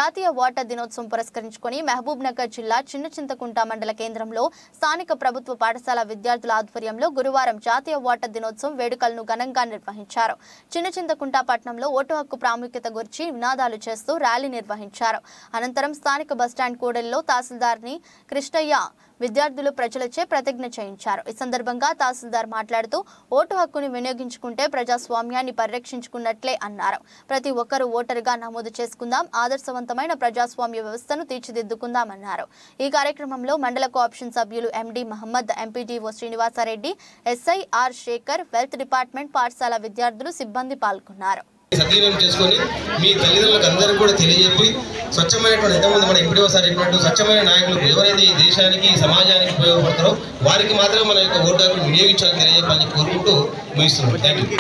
జాతీయ ఓటర్ దినోత్సవం పురస్కరించుకొని మహబూబ్ నగర్ జిల్లా చిన్నచింతకుంట మండల కేంద్రంలో స్థానిక ప్రభుత్వ పాఠశాల విద్యార్థుల ఆధ్వర్యంలో గురువారం జాతీయ ఓటర్ దినోత్సవం వేడుకలను ఘనంగా నిర్వహించారు. చిన్నచింతకుంట పట్టణంలో ఓటు హక్కు ప్రాముఖ్యత గురించి నినాదాలు చేస్తూ ర్యాలీ నిర్వహించారు. అనంతరం స్థానిక బస్టాండ్ కూడలిలో తహసీల్దార్ని కృష్ణయ్య విద్యార్థులు ప్రజలచే ప్రతిజ్ఞ చేయించారు. ఈ సందర్భంగా తహసీల్దార్ మాట్లాడుతూ ఓటు హక్కుని వినియోగించుకుంటే ప్రజాస్వామ్యాన్ని పరిరక్షించుకున్నట్లే అన్నారు. ప్రతి ఒక్కరూ ఓటరుగా నమోదు చేసుకుందాం, ఆదర్శవంతమైన ప్రజాస్వామ్య వ్యవస్థను తీర్చిదిద్దుకుందామన్నారు. ఈ కార్యక్రమంలో మండల కోఆప్షన్ సభ్యులు ఎండి Mohammed, MPDO Srinivasa Reddy, SI are Shekhar, wealth department, పాఠశాల విద్యార్థులు, సిబ్బంది పాల్గొన్నారు. సద్వినియోగం చేసుకొని మీ తల్లిదండ్రులకు అందరూ కూడా తెలియజెప్పి స్వచ్ఛమైనటువంటి ఎంతమంది మన ఎంపీడీఓ సార్ చెప్పినట్టు స్వచ్ఛమైన నాయకులు ఎవరైతే ఈ దేశానికి సమాజానికి ఉపయోగపడతారో వారికి మాత్రమే మన యొక్క ఓటు హక్కును వినియోగించాలని తెలియజెప్పాలని కోరుకుంటూ ముగిస్తున్నాం. Thank you.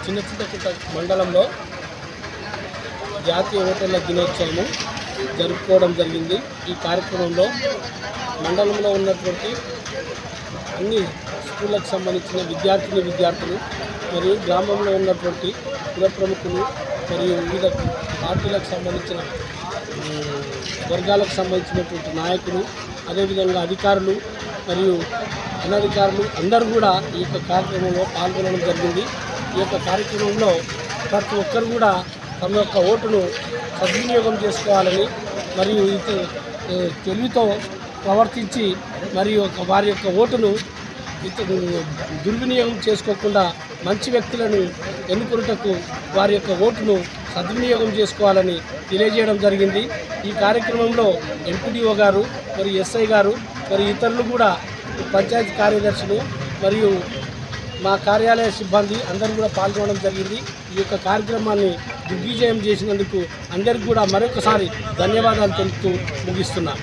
చిన్నచింతకుంట మండలంలో జాతీయ ఓటర్ల దినోత్సవం జరుపుకోవడం జరిగింది. ఈ కార్యక్రమంలో మండలంలో ఉన్నటువంటి అన్ని స్కూళ్ళకు సంబంధించిన విద్యార్థులు మరియు గ్రామంలో ఉన్నటువంటి పుర ప్రముఖులు మరియు వివిధ పార్టీలకు సంబంధించిన వర్గాలకు సంబంధించినటువంటి నాయకులు, అదేవిధంగా అధికారులు మరియు అనధికారులు అందరూ కూడా ఈ యొక్క కార్యక్రమంలో పాల్గొనడం జరిగింది. ఈ యొక్క కార్యక్రమంలో ప్రతి ఒక్కరు కూడా తమ యొక్క ఓటును సద్వినియోగం చేసుకోవాలని మరియు తెలివితో ప్రవర్తించి మరియు వారి యొక్క ఓటును దుర్వినియోగం చేసుకోకుండా మంచి వ్యక్తులను ఎన్నుకున్నటకు వారి యొక్క ఓటును సద్వినియోగం చేసుకోవాలని తెలియజేయడం జరిగింది. ఈ కార్యక్రమంలో ఎంపీడీఓ గారు మరియు ఎస్ఐ గారు మరియు ఇతరులు కూడా పంచాయతీ కార్యదర్శులు మరియు మా కార్యాలయ సిబ్బంది అందరూ కూడా పాల్గొనడం జరిగింది. ఈ యొక్క కార్యక్రమాన్ని దిగ్విజయం చేసినందుకు అందరికీ కూడా మరొకసారి ధన్యవాదాలు తెలుపుతూ ముగిస్తున్నాను.